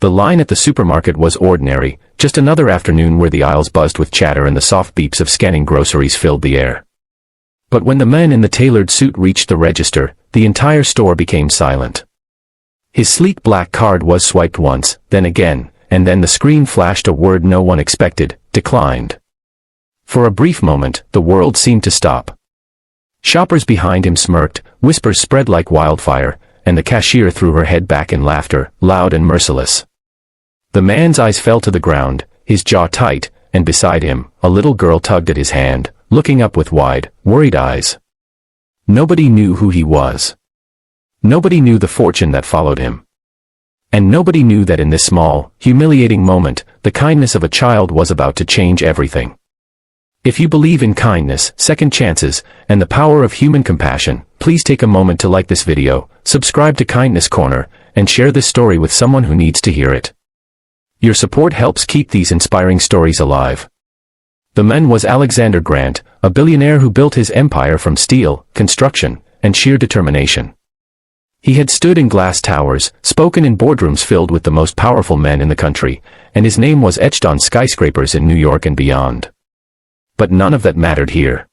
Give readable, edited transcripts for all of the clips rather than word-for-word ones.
The line at the supermarket was ordinary, just another afternoon where the aisles buzzed with chatter and the soft beeps of scanning groceries filled the air. But when the man in the tailored suit reached the register, the entire store became silent. His sleek black card was swiped once, then again, and then the screen flashed a word no one expected: declined. For a brief moment, the world seemed to stop. Shoppers behind him smirked, whispers spread like wildfire, and the cashier threw her head back in laughter, loud and merciless. The man's eyes fell to the ground, his jaw tight, and beside him, a little girl tugged at his hand, looking up with wide, worried eyes. Nobody knew who he was. Nobody knew the fortune that followed him. And nobody knew that in this small, humiliating moment, the kindness of a child was about to change everything. If you believe in kindness, second chances, and the power of human compassion, please take a moment to like this video, subscribe to Kindness Corner, and share this story with someone who needs to hear it. Your support helps keep these inspiring stories alive. The man was Alexander Grant, a billionaire who built his empire from steel, construction, and sheer determination. He had stood in glass towers, spoken in boardrooms filled with the most powerful men in the country, and his name was etched on skyscrapers in New York and beyond. But none of that mattered here.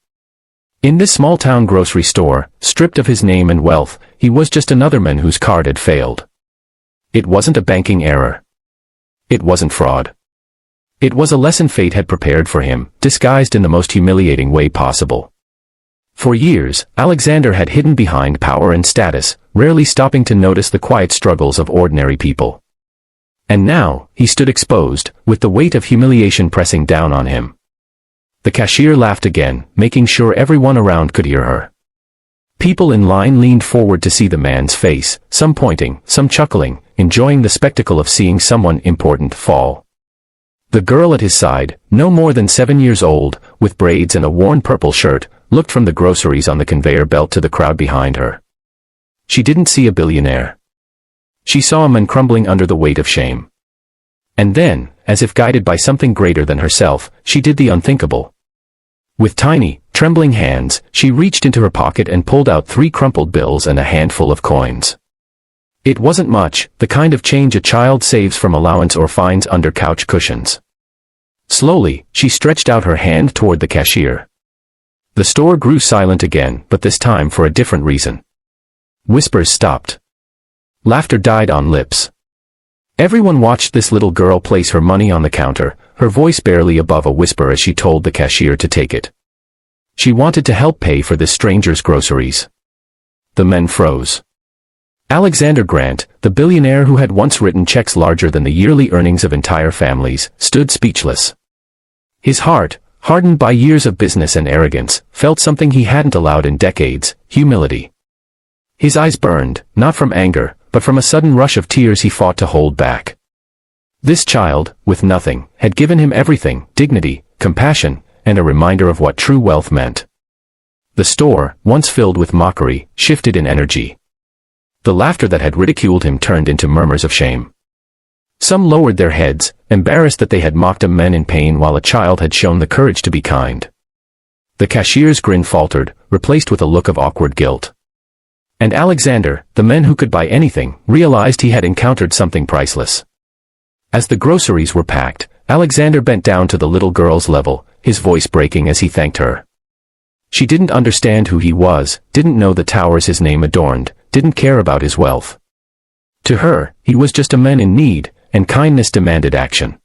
In this small-town grocery store, stripped of his name and wealth, he was just another man whose card had failed. It wasn't a banking error. It wasn't fraud. It was a lesson fate had prepared for him, disguised in the most humiliating way possible. For years, Alexander had hidden behind power and status, rarely stopping to notice the quiet struggles of ordinary people. And now, he stood exposed, with the weight of humiliation pressing down on him. The cashier laughed again, making sure everyone around could hear her. People in line leaned forward to see the man's face, some pointing, some chuckling, enjoying the spectacle of seeing someone important fall. The girl at his side, no more than 7 years old, with braids and a worn purple shirt, looked from the groceries on the conveyor belt to the crowd behind her. She didn't see a billionaire. She saw a man crumbling under the weight of shame. And then, as if guided by something greater than herself, she did the unthinkable. With tiny, trembling hands, she reached into her pocket and pulled out 3 crumpled bills and a handful of coins. It wasn't much, the kind of change a child saves from allowance or finds under couch cushions. Slowly, she stretched out her hand toward the cashier. The store grew silent again, but this time for a different reason. Whispers stopped. Laughter died on lips. Everyone watched this little girl place her money on the counter, her voice barely above a whisper as she told the cashier to take it. She wanted to help pay for this stranger's groceries. The men froze. Alexander Grant, the billionaire who had once written checks larger than the yearly earnings of entire families, stood speechless. His heart, hardened by years of business and arrogance, felt something he hadn't allowed in decades: humility. His eyes burned, not from anger, but from a sudden rush of tears he fought to hold back. This child, with nothing, had given him everything: dignity, compassion, and a reminder of what true wealth meant. The store, once filled with mockery, shifted in energy. The laughter that had ridiculed him turned into murmurs of shame. Some lowered their heads, embarrassed that they had mocked a man in pain while a child had shown the courage to be kind. The cashier's grin faltered, replaced with a look of awkward guilt. And Alexander, the man who could buy anything, realized he had encountered something priceless. As the groceries were packed, Alexander bent down to the little girl's level, his voice breaking as he thanked her. She didn't understand who he was, didn't know the towers his name adorned, didn't care about his wealth. To her, he was just a man in need, and kindness demanded action.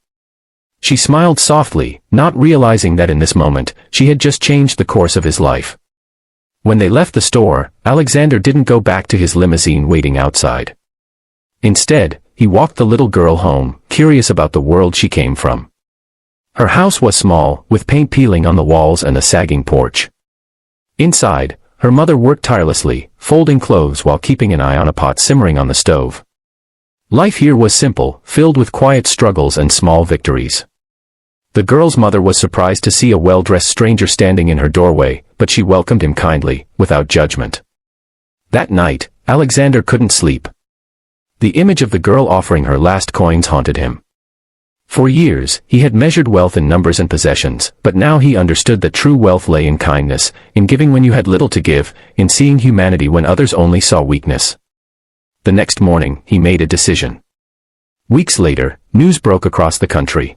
She smiled softly, not realizing that in this moment, she had just changed the course of his life. When they left the store, Alexander didn't go back to his limousine waiting outside. Instead, he walked the little girl home, curious about the world she came from. Her house was small, with paint peeling on the walls and a sagging porch. Inside, her mother worked tirelessly, folding clothes while keeping an eye on a pot simmering on the stove. Life here was simple, filled with quiet struggles and small victories. The girl's mother was surprised to see a well-dressed stranger standing in her doorway, but she welcomed him kindly, without judgment. That night, Alexander couldn't sleep. The image of the girl offering her last coins haunted him. For years, he had measured wealth in numbers and possessions, but now he understood that true wealth lay in kindness, in giving when you had little to give, in seeing humanity when others only saw weakness. The next morning, he made a decision. Weeks later, news broke across the country.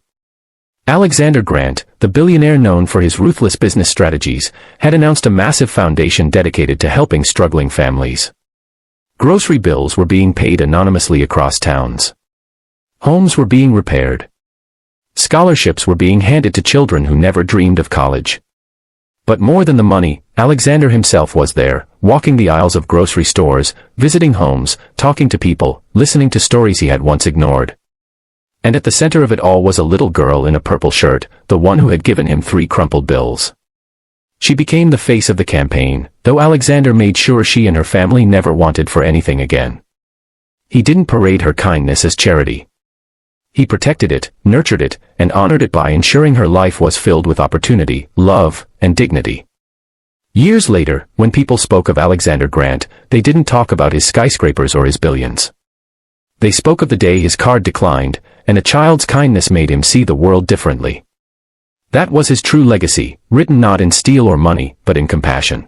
Alexander Grant, the billionaire known for his ruthless business strategies, had announced a massive foundation dedicated to helping struggling families. Grocery bills were being paid anonymously across towns. Homes were being repaired. Scholarships were being handed to children who never dreamed of college. But more than the money, Alexander himself was there, walking the aisles of grocery stores, visiting homes, talking to people, listening to stories he had once ignored. And at the center of it all was a little girl in a purple shirt, the one who had given him 3 crumpled bills. She became the face of the campaign, though Alexander made sure she and her family never wanted for anything again. He didn't parade her kindness as charity. He protected it, nurtured it, and honored it by ensuring her life was filled with opportunity, love, and dignity. Years later, when people spoke of Alexander Grant, they didn't talk about his skyscrapers or his billions. They spoke of the day his card declined, and a child's kindness made him see the world differently. That was his true legacy, written not in steel or money, but in compassion.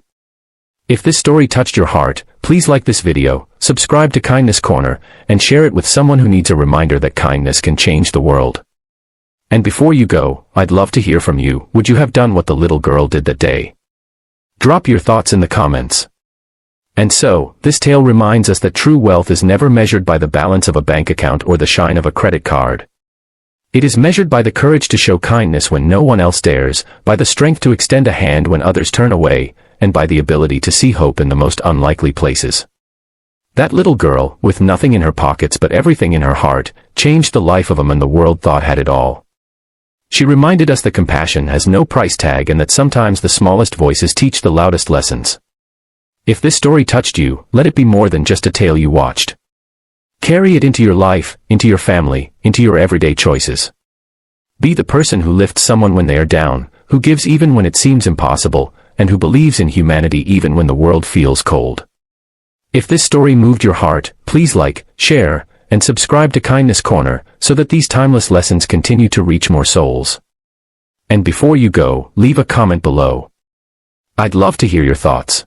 If this story touched your heart, please like this video, subscribe to Kindness Corner, and share it with someone who needs a reminder that kindness can change the world. And before you go, I'd love to hear from you. Would you have done what the little girl did that day? Drop your thoughts in the comments. And so, this tale reminds us that true wealth is never measured by the balance of a bank account or the shine of a credit card. It is measured by the courage to show kindness when no one else dares, by the strength to extend a hand when others turn away, and by the ability to see hope in the most unlikely places. That little girl, with nothing in her pockets but everything in her heart, changed the life of a man the world thought had it all. She reminded us that compassion has no price tag and that sometimes the smallest voices teach the loudest lessons. If this story touched you, let it be more than just a tale you watched. Carry it into your life, into your family, into your everyday choices. Be the person who lifts someone when they are down, who gives even when it seems impossible, and who believes in humanity even when the world feels cold. If this story moved your heart, please like, share, and subscribe to Kindness Corner so that these timeless lessons continue to reach more souls. And before you go, leave a comment below. I'd love to hear your thoughts.